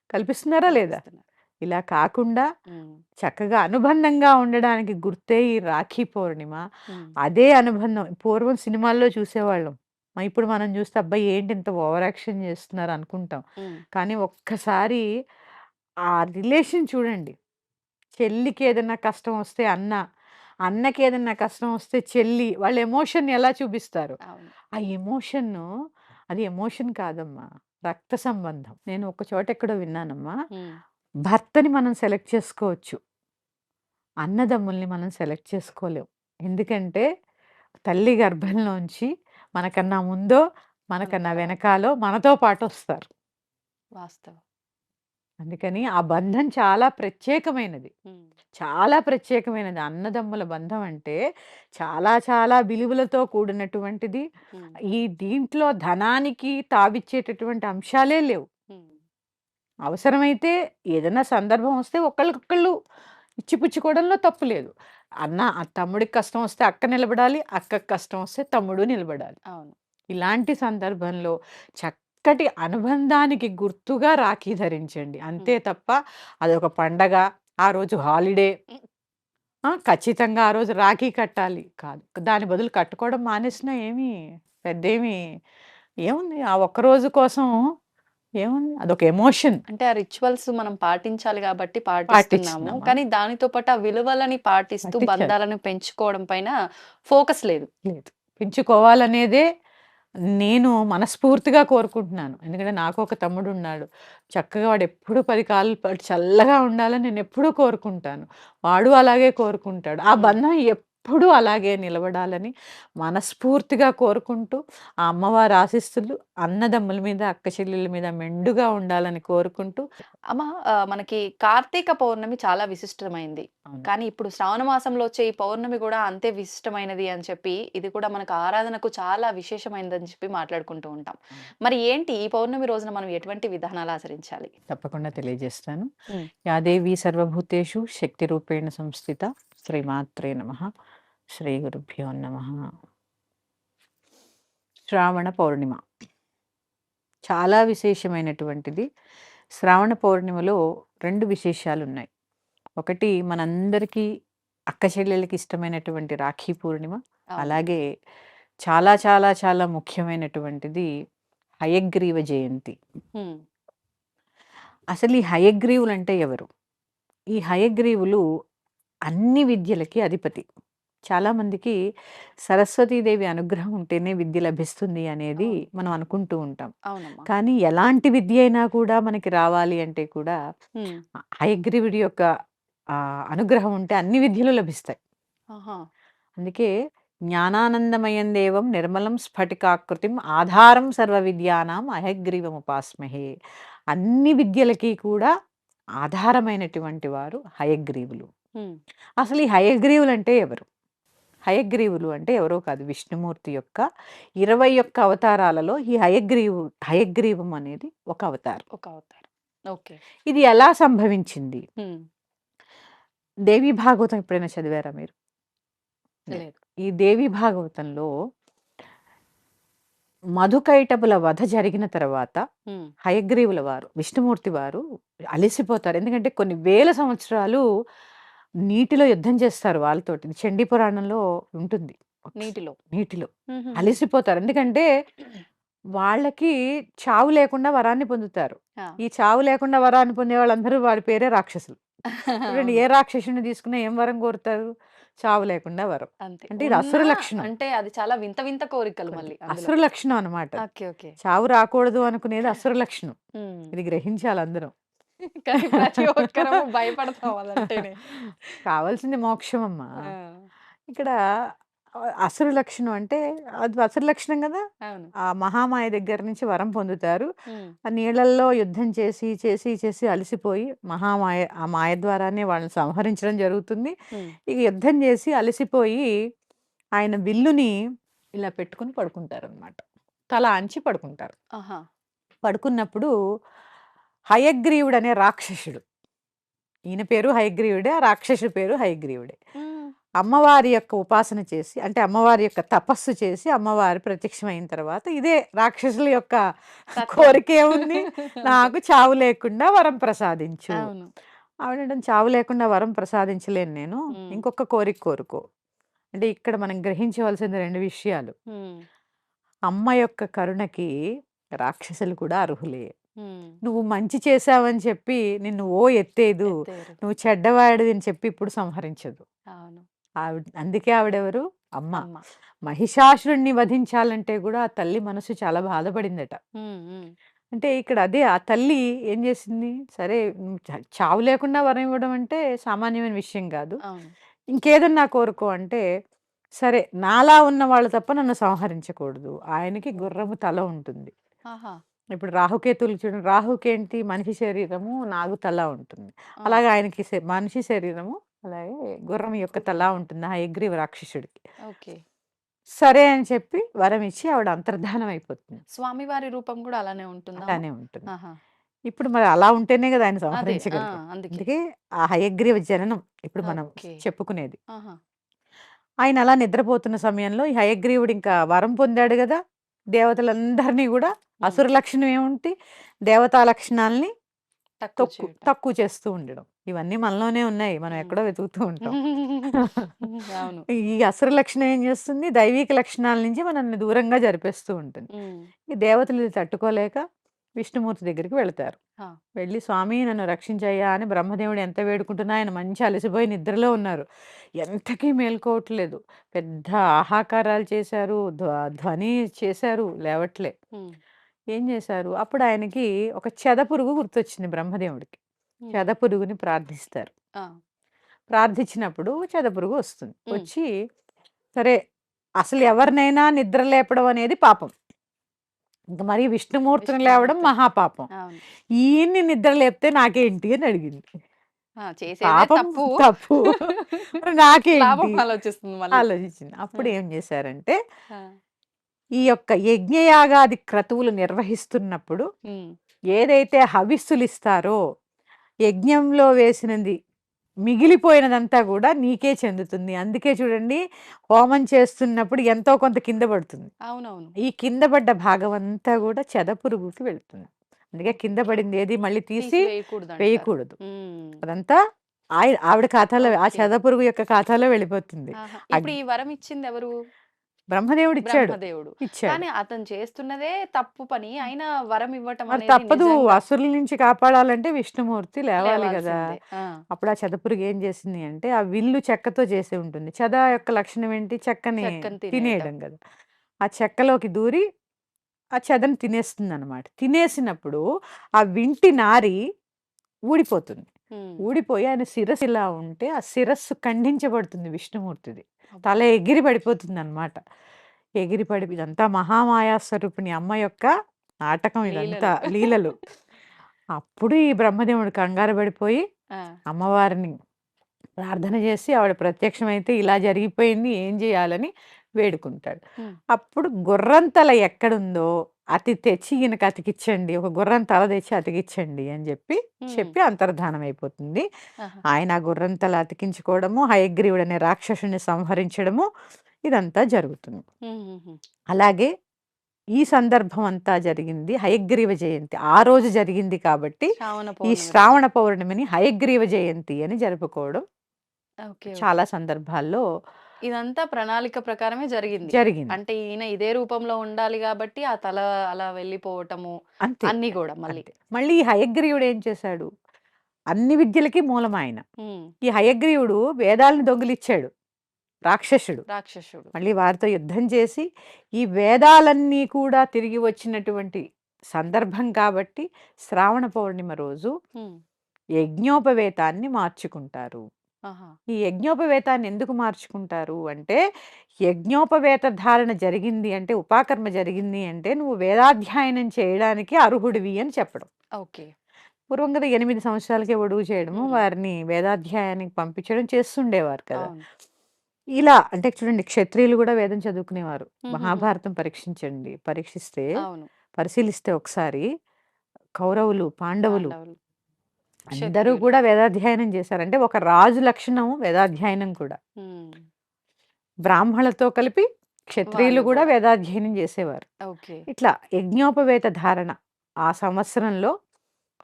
కల్పిస్తున్నారా లేదా? కల్పిస్తున్నారు. ఇలా కాకుండా హ్మ్. చక్కగా అనుబంధంగా ఉండడానికి గుర్తే ఈ రాఖీ పౌర్ణిమ. హ్మ్. అదే అనుబంధం. పూర్వం సినిమాల్లో చూసేవాళ్ళం. ఇప్పుడు మనం చూస్తే అబ్బా! ఏంటి ఇంత ఓవర్ యాక్షన్ చేస్తున్నారు అనుకుంటాం. హ్మ్. కానీ ఒక్కసారి ఆ రిలేషన్ చూడండి. చెల్లికి ఏదైనా కష్టం వస్తే అన్న, అన్నకి ఏదైనా కష్టం వస్తే చెల్లి, వాళ్ళ ఎమోషన్‌ని ఎలా చూపిస్తారు? అవును. ఆ ఎమోషన్ను అది ఎమోషన్ కాదమ్మా. రక్త సంబంధం. నేను ఒక చోట ఎక్కడో విన్నానమ్మా. హ్మ్. భర్తని మనం సెలెక్ట్ చేసుకోవచ్చు. అన్నదమ్ముల్ని మనం సెలెక్ట్ చేసుకోలేం. ఎందుకంటే తల్లి గర్భంలోంచి మనకన్నా ముందో, మన మనకన్నా తర్వాత. వెనకాలో మనతో పాటొస్తారు. వాస్తవం. అందుకని ఆ బంధం చాలా ప్రత్యేకమైనది. హ్మ్. చాలా ప్రత్యేకమైనది. అన్నదమ్ముల బంధం అంటే చాలా చాలా విలువలతో కూడినటువంటిది. హ్మ్. ఈ దీంట్లో ధనానికి తావిచ్చేటటువంటి అంశాలే లేవు. హ్మ్. అవసరమైతే ఏదైనా సందర్భం వస్తే ఒకళ్ళకొకళ్ళు ఇచ్చిపుచ్చుకోవడంలో తప్పు లేదు. తమ్ముడికి కష్టం వస్తే అక్క నిలబడాలి. అక్కకి కష్టం వస్తే తమ్ముడు నిలబడాలి. అవును. ఇలాంటి సందర్భంలో చక్కటి అనుబంధానికి గుర్తుగా రాఖీ ధరించండి. అంతే హ్మ్. తప్ప అదొక పండగ, ఆ రోజు హాలిడే, ఖచ్చితంగా ఆ రోజు రాఖీ కట్టాలి కాదు. దాని బదులు కట్టుకోవడం మానేసినా పెద్దేమి ఏముంది? ఆ ఒక్కరోజు కోసం ఏముంది? అదొక ఎమోషన్. అంటే ఆ రిచువల్స్ మనం పాటించాలి గాబట్టి పాటిస్తున్నాము. పాటిస్తున్నామా? కానీ దానితో పాటు ఆ విలువలని పాటిస్తూ పట్టించాలి. బంధాలను పెంచుకోవడం పైన ఫోకస్ లేదు. లేదు. పెంచుకోవాలనేదే నేను మనస్ఫూర్తిగా కోరుకుంటున్నాను. ఎందుకంటే నాకు ఒక తమ్ముడున్నాడు. చక్కగా వాడెప్పుడు 10 కాలాల పాటు చల్లగా ఉండాలని నేనెప్పుడూ కోరుకుంటాను. వాడు అలాగే కోరుకుంటాడు. ఆ హ్మ్. బంధం ఎప్పుడూ అలాగే నిలబడాలని మనస్ఫూర్తిగా కోరుకుంటూ, ఆ అమ్మవారి ఆశీస్సులు అన్నదమ్ముల మీద, అక్క చెల్లెళ్ళ మీద మెండుగా ఉండాలని కోరుకుంటూ అమ్మ మనకి కార్తీక పౌర్ణమి చాలా విశిష్టమైంది. అవును. కానీ ఇప్పుడు శ్రావణ మాసంలో వచ్చే ఈ పౌర్ణమి గూడా అంతే విశిష్టమైనది అని చెప్పి, ఇది కూడా మనకు ఆరాధనకు చాలా విశేషమైనదని చెప్పి మాట్లాడుకుంటూ ఉంటాం. అవును. మరి ఏంటి ఈ పౌర్ణమి రోజున మనం ఎటువంటి విధానాలు ఆచరించాలి? తప్పకుండా తెలియజేస్తాను. హ్మ్. యా దేవీ సర్వభూతేషు శక్తిరూపేణ సంస్థిత శ్రీమాత్రే నమః. శ్రీ గురుభ్యో నమః. శ్రావణ పౌర్ణిమ చాలా విశేషమైనటువంటిది. శ్రావణ పౌర్ణిమలో 2 విశేషాలున్నాయి. ఒకటి మనందరికీ అక్క చెల్లెలకి ఇష్టమైనటువంటి రాఖీ పూర్ణిమ. అవును. అలాగే చాలా చాలా చాలా ముఖ్యమైనటువంటిది హయగ్రీవ జయంతి. హ్మ్. అసలు ఈ హయగ్రీవులంటే ఎవరు? ఈ హయగ్రీవులు అన్ని విద్యలకి అధిపతి. చాలామందికి సరస్వతీదేవి అనుగ్రహం ఉంటేనే విద్య లభిస్తుంది అనేది అవును. మనం అనుకుంటూ ఉంటాం. అవునమ్మా. కానీ ఎలాంటి విద్య అయినా కూడా మనకి రావాలి అంటే కూడా హ్మ్. హయగ్రీవుడి యొక్క అనుగ్రహం ఉంటే అన్ని విద్యలు లభిస్తాయి. ఆహా! అందుకే జ్ఞానానందమయం దేవం నిర్మలం స్ఫటికాకృతిం ఆధారం సర్వ విద్యానాం హయగ్రీవముపాస్మహే. అన్ని విద్యలకి కూడా ఆధారమైనటువంటి వారు హయగ్రీవులు. హ్మ్. అసలు ఈ హయగ్రీవులు అంటే ఎవరు? హయగ్రీవులు అంటే ఎవరో కాదు, విష్ణుమూర్తి యొక్క 21 అవతారాలలో ఈ హయగ్రీవం అనేది ఒక అవతారం. ఒక అవతారం. ఓకే. ఇది ఎలా సంభవించింది? హ్మ్. దేవి భాగవతం ఎప్పుడైనా చదివారా మీరు? లేదు. ఈ దేవి భాగవతంలో మధుకైటబుల వధ జరిగిన తర్వాత హ్మ్. హయగ్రీవుల వారు, విష్ణుమూర్తి వారు అలిసిపోతారు. ఎందుకంటే కొన్ని వేల సంవత్సరాలు నీటిలో యుద్ధం చేస్తారు వాళ్ళతోటి. ఇది చండీ పురాణంలో ఉంటుంది. నీటిలో. నీటిలో. హుహుహు. అలిసిపోతారు. ఎందుకంటే వాళ్ళకి చావు లేకుండా వరాన్ని పొందుతారు. ఆ! ఈ చావు లేకుండా వరాన్ని పొందే వాళ్ళందరూ వారి పేరే రాక్షసులు. చూడండి, అవును. ఏ రాక్షసుడిని తీసుకున్నా ఏం వరం కోరుతారు? చావు లేకుండా వరం. అంతే. అంటే ఇది అసుర లక్షణం. అంటే అది చాలా వింత వింత కోరికలు మళ్ళీ అందులో. అసుర లక్షణం అన్నమాట. ఓకే. ఓకే. చావు రాకూడదు అనుకునేది అసుర లక్షణం. హ్మ్. ఇది గ్రహించాలి అందరం. కానీ ప్రతి ఒక్కరము భయపడతాం అదంటేనే. కావాల్సింది మోక్షమమ్మా. ఆ! ఇక్కడ అసుర లక్షణం అంటే అది అసుర లక్షణం కదా! అవును. ఆ మహామాయ దగ్గర నుంచి వరం పొందుతారు. హ్మ్. ఆ నీళ్ళల్లో యుద్ధం చేసి, చేసి, చేసి అలసిపోయి మహామాయ ఆ మాయ ద్వారానే వాళ్ళని సంహరించడం జరుగుతుంది. హ్మ్. ఇక యుద్ధం చేసి అలసిపోయి ఆయన విల్లుని ఇలా పెట్టుకొని పడుకుంటారనమాట. తల ఆంచి పడుకుంటారు. ఆహా! పడుకున్నప్పుడు హయగ్రీవుడనే రాక్షసుడు, ఈయన పేరు హయగ్రీవుడే, ఆ రాక్షసుడి పేరు హయగ్రీవుడే. హ్మ్. అమ్మవారి యొక్క ఉపాసన చేసి, అంటే అమ్మవారి యొక్క తపస్సు చేసి, అమ్మవారు ప్రత్యక్షమైన తర్వాత ఇదే రాక్షసుల యొక్క తత్వం. కోరికేముంది? అంతే. నాకు చావు లేకుండా వరం ప్రసాదించు. అవును. ఆవిడంటుంది, చావు లేకుండా వరం ప్రసాదించలేను నేను. హ్మ్. ఇంకొక కోరిక కోరుకో. అంటే ఇక్కడ మనం గ్రహించవలసిన 2 విషయాలు. హ్మ్. అమ్మ యొక్క కరుణకి రాక్షసులు కూడా అర్హులే. హ్మ్. నువ్వు మంచి చేశావని చెప్పి నిన్ను ఎత్తేదు. ఎత్తేరు. నువ్వు చెడ్డవాడివి అని చెప్పి ఇప్పుడు సంహరించదు. అవును. అందుకే ఆవిడెవరు? అమ్మ. అమ్మ. మహిషాసురుడిని వధించాలంటే గూడా ఆ తల్లి మనసు చాలా బాధపడిందట. హ్మ్. హ్మ్. అంటే ఇక్కడ అదే ఆ తల్లి ఏం జేసింది? సరే, చావు లేకుండా వరం ఇవ్వడం అంటే సామాన్యమైన విషయం గాదు. అవును. ఇంకేదన్నా కోరుకో అంటే, సరే నాలా ఉన్నవాళ్ళు తప్ప నన్ను సంహరించకూడదు. ఆయనకి గుర్రము తల ఉంటుంది. ఆహా! ఇప్పుడు రాహుకేతువులు చూడండి. రాహుకేంటి? మనిషి శరీరము, నాగు తల ఉంటుంది. ఆ! అలాగే ఆయనకి మనిషి శరీరము, అలాగే గుర్రం యొక్క తల ఉంటుంది ఆ హయగ్రీవ రాక్షసుడికి. ఓకే. సరే అని చెప్పి వరం ఇచ్చి ఆవిడ అంతర్ధానం అయిపోతుంది. స్వామివారి రూపం గూడా అలానే ఉంటుందా? అలానే ఉంటుంది. ఆహా! ఇప్పుడు మరి అలా ఉంటేనే గదా ఆయన అదే. ఆ! సంహరించగలిగారు. అందుకే. అందుకే ఆ హయగ్రీవ జననం ఇప్పుడు మనం ఓకే. చెప్పుకునేది. ఆహా! ఆయన అలా నిద్రపోతున్న సమయంలో ఈ హయగ్రీవుడు ఇంకా వరం పొందాడు గదా! దేవతలందరిని గూడా హ్మ్. అసుర లక్షణం ఏముంటి? దేవతా లక్షణాల్ని తక్కువ చేయటం. తక్కువ చేస్తూ ఉండడం. ఇవన్నీ మనలోనే ఉన్నాయి. మనం హ్మ్. ఎక్కడో వెతుకుతూ ఉంటాం. అవును. ఈ అసుర లక్షణం ఏం చేస్తుంది? దైవీక లక్షణాల నుంచి మనల్ని దూరంగా జరిపేస్తూ ఉంటుంది. హ్మ్. ఈ దేవతలు ఇది తట్టుకోలేక విష్ణుమూర్తి దగ్గరికి వెళతారు. ఆ! వెళ్ళి, "స్వామి నన్ను రక్షించయ్యా" అని బ్రహ్మదేవుడు ఎంత వేడుకుంటున్నా ఆయన మంచి అలసిపోయి నిద్రలో ఉన్నారు. ఎంతకీ మేలుకోవట్లేదు. పెద్ద ఆహాకారాలు చేశారు. ధ్వని చేశారు. లేవట్లే. హ్మ్. ఏం చేశారు? అప్పుడు ఆయనకి ఒక చెదపురుగు గుర్తొచ్చింది బ్రహ్మదేవుడికి. హ్మ్. చెదపురుగుని ప్రార్థిస్తారు. ఆ! ప్రార్థించినప్పుడు చెదపురుగు వస్తుంది. హ్మ్. వచ్చి, సరే, అసలు ఎవరినైనా నిద్ర లేపడం అనేది పాపం. ఇంక మరి విష్ణుమూర్తిని లేవడం విష్ణుమూర్తి. మహాపాపం. అవును. ఈయన్ని నిద్ర లేపితే నాకేంటి అని అడిగింది. ఆ! చేసేదే పాపం తప్పు. తప్పు. మరి నాకేంటి లాభం ఆలోచిస్తుంది మళ్ళీ. ఆలోచించింది. అప్పుడు హ్మ్. ఏం చేశారంటే, ఆ! ఈ యొక్క యజ్ఞయాగాది క్రతువులు నిర్వహిస్తున్నప్పుడు హ్మ్. ఏదైతే హవిస్సులిస్తారో, యజ్ఞంలో వేసినది మిగిలిపోయినదంతా గూడా నీకే చెందుతుంది. అందుకే చూడండి, హోమం చేస్తున్నప్పుడు ఎంతో కొంత కింద పడుతుంది. అవునవును. ఈ కింద పడ్డ భాగమంతా గూడా చెదపురుగుకి వెళ్తుంది. అందుకే కింద పడింది ఏది మళ్ళీ తీసి తీసివేయకూడదంటారు. వేయకూడదు. హ్మ్. అదంతా ఆవిడ ఖాతాలో, ఆ ఓకే. చెదపురుగు యొక్క ఖాతాలో వెళ్ళిపోతుంది. ఆహా! అగ్ ఇప్పుడు ఈ వరం ఇచ్చిందెవరు? బ్రహ్మదేవుడిచ్చాడు. బ్రహ్మదేవుడు. ఇచ్చాడు. కానీ అతను చేస్తున్నదే తప్పు పని. అయినా వరం ఇవ్వటం మరి అనేది తప్పదు. నిజంగా అసురుల నుంచి కాపాడాలంటే విష్ణుమూర్తి లేవాలి గదా! లేవాల్సిందే. ఆ! అప్పుడు ఆ చెదపురుగు ఏం చేసింది అంటే, ఆ విల్లు చెక్కతో చేసి ఉంటుంది. చెద యొక్క లక్షణం ఏంటి? చెక్కని చెక్కని తినేయటం. తినేయడం గదా! ఆ చెక్కలోకి దూరి ఆ చెదను తినేస్తుందనమాట. తినేసినప్పుడు ఆ వింటి నారి ఊడిపోతుంది. హ్మ్. ఊడిపోయి ఆయన శిరస్సు ఇలా ఉంటే, ఆ శిరస్సు ఖండించబడుతుంది విష్ణుమూర్తిది. తల అబ్బా! ఎగిరి పడిపోతుందనమాట. ఎగిరి పడి ఇదంతా మహామాయా స్వరూపిణి అమ్మ యొక్క నాటకం ఇదంతా లీలలు. లీలలు. అప్పుడు ఈ బ్రహ్మదేవుడు కంగారు పడిపోయి ఆ! అమ్మవారిని ప్రార్థన చేసి ఆవిడ ప్రత్యక్షమైతే ఇలా జరిగిపోయింది ఏం చేయాలని వేడుకుంటాడు. హ్మ్. అప్పుడు గుర్రం తల ఎక్కడుందో అతి తెచ్చి ఈయనకి అతికిచ్చండి, ఒక గుర్రం తల తెచ్చి అతికిచ్చండి అని చెప్పి అంతర్ధానం అయిపోతుంది. ఆహా. ఆయన ఆ గుర్రం తల అతికించుకోవడము, హయగ్రీవుడు అనే రాక్షసుని సంహరించడము ఇదంతా జరుగుతుంది. అలాగే ఈ సందర్భం అంతా జరిగింది హయగ్రీవ జయంతి ఆ రోజు జరిగింది కాబట్టి శ్రావణ ఈ పౌర్ణమి శ్రావణ పౌర్ణమిని హయగ్రీవ జయంతి అని జరుపుకోవడం రోజు. ఓకే, చాలా సందర్భాల్లో ఇదంతా ప్రణాళిక ప్రకారమే జరిగింది. జరిగింది. అంటే ఈయన ఇదే రూపంలో ఉండాలి కాబట్టి ఆ తల అలా వెళ్ళిపోవటము అంతే అన్ని కూడా మళ్ళీ. అంతే. మళ్ళీ ఈ హయగ్రీవుడు ఏం చేశాడు? అన్ని విద్యలకి మూలం ఆయన. ఉమ్, ఈ హయగ్రీవుడు వేదాలను దొంగిలిచ్చాడు, రాక్షసుడు. రాక్షసుడు. మళ్ళీ వారితో యుద్ధం చేసి ఈ వేదాలన్నీ కూడా తిరిగి వచ్చినటువంటి సందర్భం కాబట్టి శ్రావణ పౌర్ణిమ రోజు ఉమ్, యజ్ఞోపవేతాన్ని మార్చుకుంటారు. ఆహా. ఈ యజ్ఞోపవేతాన్ని ఎందుకు మార్చుకుంటారు అంటే, యజ్ఞోపవేత ధారణ జరిగింది అంటే, ఉపాకర్మ జరిగింది అంటే నువ్వు వేదాధ్యయనం చేయడానికి అర్హుడివి అని చెప్పడం. ఓకే. పూర్వం కదా 8 సంవత్సరాలకే ఒడుగు చేయడము, వారిని వేదాధ్యాయానికి పంపించడం చేస్తుండేవారు కదా. అవును. ఇలా అంటే చూడండి, క్షత్రియులు కూడా వేదం చదువుకునేవారు. మ్మ్. మహాభారతం పరిశీలిస్తే అవును. పరిశీలిస్తే ఒకసారి కౌరవులు, పాండవులు పాండవులు, అందరూ క్షత్రియులు. కూడా వేదాధ్యయనం చేశారు. అంటే ఒక రాజు లక్షణం వేదాధ్యయనం కూడా. ఉమ్, బ్రాహ్మణులతో కలిపి క్షత్రియులు వాళ్ళు కూడా కూడా. వేదాధ్యయనం చేసేవారు. ఓకే. ఇట్లా యజ్ఞోపవేత ధారణ ఆ సంవత్సరంలో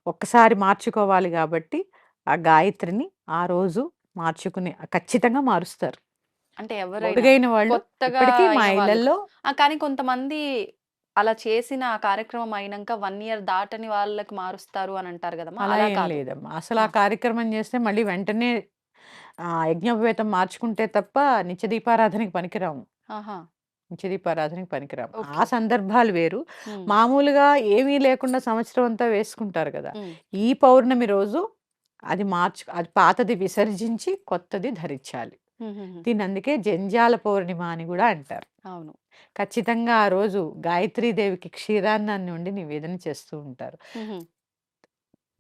ఒక్కసారి మార్చుకోవాలి కాబట్టి ఆ గాయత్రిని ఆ రోజు ఖచ్చితంగా మారుస్తారు. అంటే ఎవరైనా పొడుగైన వాళ్ళు కొత్తగా ఇప్పటికీ మా అయిన వాళ్ళు. ఇళ్లలో కానీ కొంతమంది అలా చేసిన ఆ కార్యక్రమం అయినాక 1 ఇయర్ దాటని వాళ్ళకి మారుస్తారు అని అంటారు కదమ్మా, అలా అలా ఏం కాదు. లేదమ్మా. అసలు ఆ ఆ. కార్యక్రమం చేస్తే మళ్ళీ వెంటనే యజ్ఞోపవేతం మార్చుకుంటే తప్ప నిత్య దీపారాధనకి పనికిరాము. ఆహా. నిత్య దీపారాధనకి పనికిరాము. ఆ ఓకే. సందర్భాలు వేరు. ఉమ్, మామూలుగా ఏమీ లేకుండా సంవత్సరం అంతా వేసుకుంటారు కదా. ఉమ్, ఈ పౌర్ణమి రోజు అది పాతది విసర్జించి కొత్తది ధరించాలి. ఉమ్, ఉమ్, ఉమ్. దీన్ని అందుకే జంజాల పౌర్ణిమ అని కూడా అంటారు. అవును. ఖచ్చితంగా ఆ రోజు గాయత్రీదేవికి క్షీరాన్నాన్ని వండి నివేదన చేస్తూ ఉంటారు. ఉమ్, ఉమ్.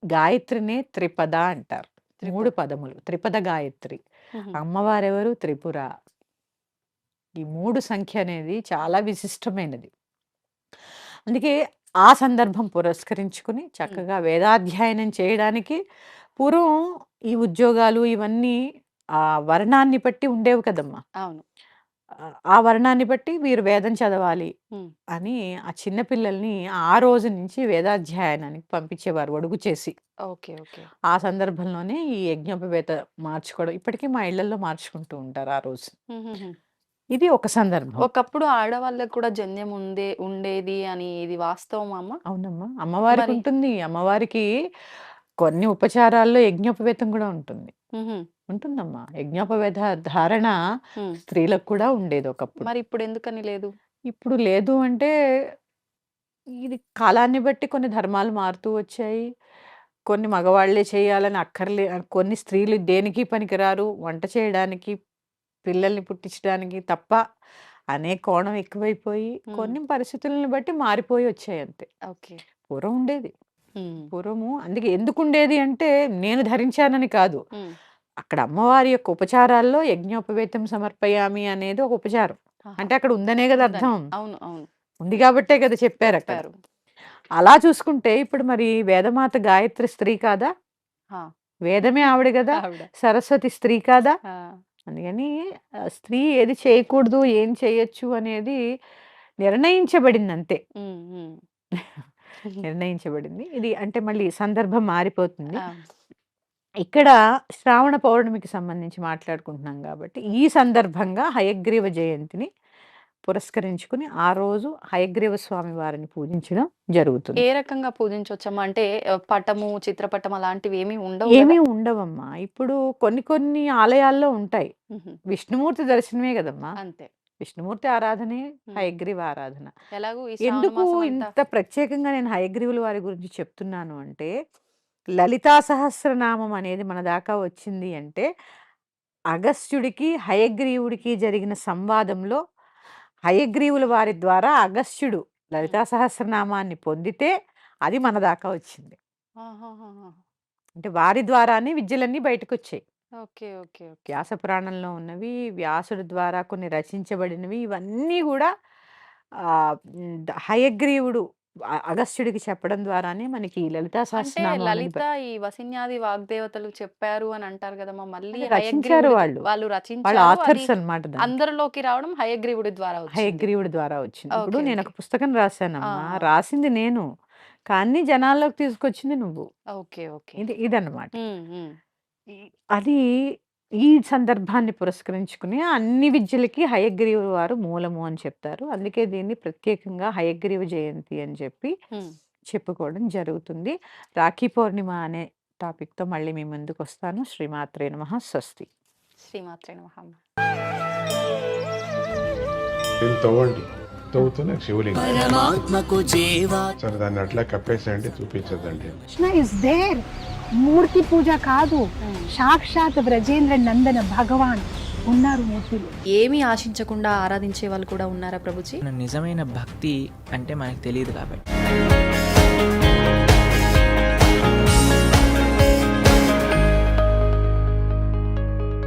గాయత్రినే త్రిపద అంటారు. త్రిపద. 3 పదములు త్రిపద గాయత్రి. ఉమ్, ఉమ్. అమ్మవారెవరు? త్రిపుర. ఈ 3 సంఖ్య అనేది చాలా విశిష్టమైనది. అందుకే ఆ సందర్భం పురస్కరించుకుని చక్కగా వేదాధ్యయనం చేయడానికి పూర్వం ఈ ఉద్యోగాలు ఇవన్నీ వర్ణాన్ని బట్టి ఉండేవి కదమ్మా. అవును. ఆ వర్ణాన్ని బట్టి వీరు వేదం చదవాలి ఉమ్, అని ఆ చిన్న పిల్లల్ని ఆ రోజు నుంచి వేదాధ్యయనానికి పంపించేవారు ఒడుగు చేసి. Okay, okay. ఆ సందర్భంలోనే ఈ యజ్ఞోపవేత మార్చుకోవడం ఇప్పటికీ మా ఇళ్లలో మార్చుకుంటూ ఉంటారు ఆ రోజు. ఉమ్, ఉమ్, ఉమ్. ఇది ఒక సందర్భం. ఒకప్పుడు ఆడవాళ్ళకి కూడా జంధ్యం ఉండేది అని ఇది వాస్తవం అమ్మ. అవునమ్మా, అమ్మవారికి మరి ఉంటుంది. అమ్మవారికి కొన్ని ఉపచారాల్లో యజ్ఞోపవేతం కూడా ఉంటుంది. ఉమ్, ఉమ్, ఉంటుందమ్మా. యజ్ఞోపవేత ధారణ ఉమ్. స్త్రీలకు కూడా ఉండేది ఒకప్పుడు. మరి ఇప్పుడు ఎందుకని లేదు? ఇప్పుడు లేదు అంటే ఇది కాలాన్ని బట్టి కొన్ని ధర్మాలు మారుతూ వచ్చాయి. కొన్ని మగవాళ్ళే చేయాలని కొన్ని స్త్రీలు దేనికి పనికిరారు. వంట చేయడానికి, పిల్లల్ని పుట్టించడానికి తప్ప అనే కోణం ఎక్కువైపోయి ఉమ్, కొన్ని పరిస్థితులను బట్టి మారిపోయి వచ్చాయి అంతే. ఓకే. పూర్వం ఉండేది. ఉమ్, పూర్వము అందుకే ఎందుకుండేది అంటే నేను ధరించానని కాదు. ఉమ్. అక్కడ అమ్మవారి యొక్క ఉపచారాల్లో యజ్ఞోపవేతం సమర్పయామి అనేది ఒక ఉపచారం. ఆహా. అంటే అక్కడ ఉందనే కదా ఉందని. అర్థం. అవును, అవును. ఉంది కాబట్టే కదా చెప్పారు అక్కడ. చెప్పారు. అలా చూసుకుంటే ఇప్పుడు మరి వేదమాత గాయత్రి స్త్రీ కాదా? ఆ, వేదమే ఆవిడ కదా. ఆవిడ. సరస్వతి స్త్రీ కాదా? ఆ, అందుకని స్త్రీ ఏది చేయకూడదు, ఏం చేయొచ్చు అనేది నిర్ణయించబడింది అంతే. ఉమ్, ఉమ్. నిర్ణయించబడింది. ఇది అంటే మళ్ళీ సందర్భం మారిపోతుంది. ఆ, ఇక్కడ శ్రావణ పౌర్ణమికి సంబంధించి మాట్లాడుకుంటున్నాం కాబట్టి ఈ సందర్భంగా హయగ్రీవ జయంతిని పురస్కరించుకుని ఆ రోజు హయగ్రీవ స్వామి వారిని పూజించడం జరుగుతుంది. ఏ రకంగా పూజించవచ్చమ్మా? అంటే పటము, చిత్రపటం అలాంటివి ఏమీ ఉండవు ఏమీ కదా? ఉండవమ్మా. ఇప్పుడు కొన్ని ఆలయాల్లో ఉంటాయి. ఉహు. విష్ణుమూర్తి దర్శనమే కదమ్మా. అంతే. విష్ణుమూర్తి ఆరాధనే ఉమ్. హయగ్రీవ ఆరాధన. ఎలాగూ ఈ శ్రావణ ఎందుకు మాసం అంతా. ఇంత ప్రత్యేకంగా నేను హయగ్రీవుల వారి గురించి చెప్తున్నాను అంటే, లలితా సహస్రనామం అనేది మన దాకా వచ్చింది అంటే అగస్త్యుడికి హయగ్రీవుడికి జరిగిన సంవాదంలో హయగ్రీవుల వారి ద్వారా అగస్త్యుడు లలితా సహస్రనామాన్ని పొందితే అది మన దాకా వచ్చింది. ఆహాహాహా. అంటే వారి ద్వారానే విద్యలన్నీ బయటకు వచ్చాయి. Okay, okay, okay. వ్యాస పురాణంలో ఉన్నవి, వ్యాసుడి ద్వారా కొన్ని రచించబడినవి, ఇవన్నీ కూడా హయగ్రీవుడు అగస్త్యుడికి చెప్పడం ద్వారానే మనకి ఈ లలితా అంటే సహస్రనామం అనేది లలిత ఈ వసిన్యాది వాగ్దేవతలు చెప్పారు అని అంటారు కదమ్మా. మళ్ళీ అంటే రచించారు హయగ్రీవుడి వాళ్ళు వాళ్ళు వాళ్ళ రచించారు. అది ఆథర్స్ అన్నమాట దానికి. అందరిలోకి రావడం హయగ్రీవుడి ద్వారా వచ్చింది. హయగ్రీవుడి ద్వారా వచ్చింది. ఇప్పుడు ఓకే, నేను ఓకే. ఒక పుస్తకం రాశానమ్మా, ఆ. రాసింది నేను, కానీ జనాల్లోకి తీసుకొచ్చింది నువ్వు. Okay, okay. ఇదన్నమాట. ఉమ్. అది ఈ సందర్భాన్ని పురస్కరించుకుని అన్ని విద్యలకి హయగ్రీవు వారు మూలము అని చెప్తారు. అందుకే దీన్ని ప్రత్యేకంగా హయగ్రీవ జయంతి అని చెప్పి ఉమ్. చెప్పుకోవడం జరుగుతుంది. రాఖీ పౌర్ణిమ అనే టాపిక్తో మళ్ళీ మీ ముందుకు వస్తాను. శ్రీమాత్రే నమః. స్వస్తి. శ్రీమాత్రే నమః. దీన్ని తవ్వండి, తవ్వుతూనే శివలింగం. పరమాత్మకు జీవా సరే దాన్ని అట్లా కప్పేసేయండి, చూపించదండి. Krishna is there. మూర్తి పూజ కాదు, సాక్షాత్ బ్రజేంద్ర నందన భగవాన్ ఉన్నారు మూర్తిలో. ఏమీ ఆశించకుండా ఆరాధించే వాళ్ళు కూడా ఉన్నారా ప్రభుజీ? నిజమైన భక్తి అంటే మనకు తెలియదు కాబట్టి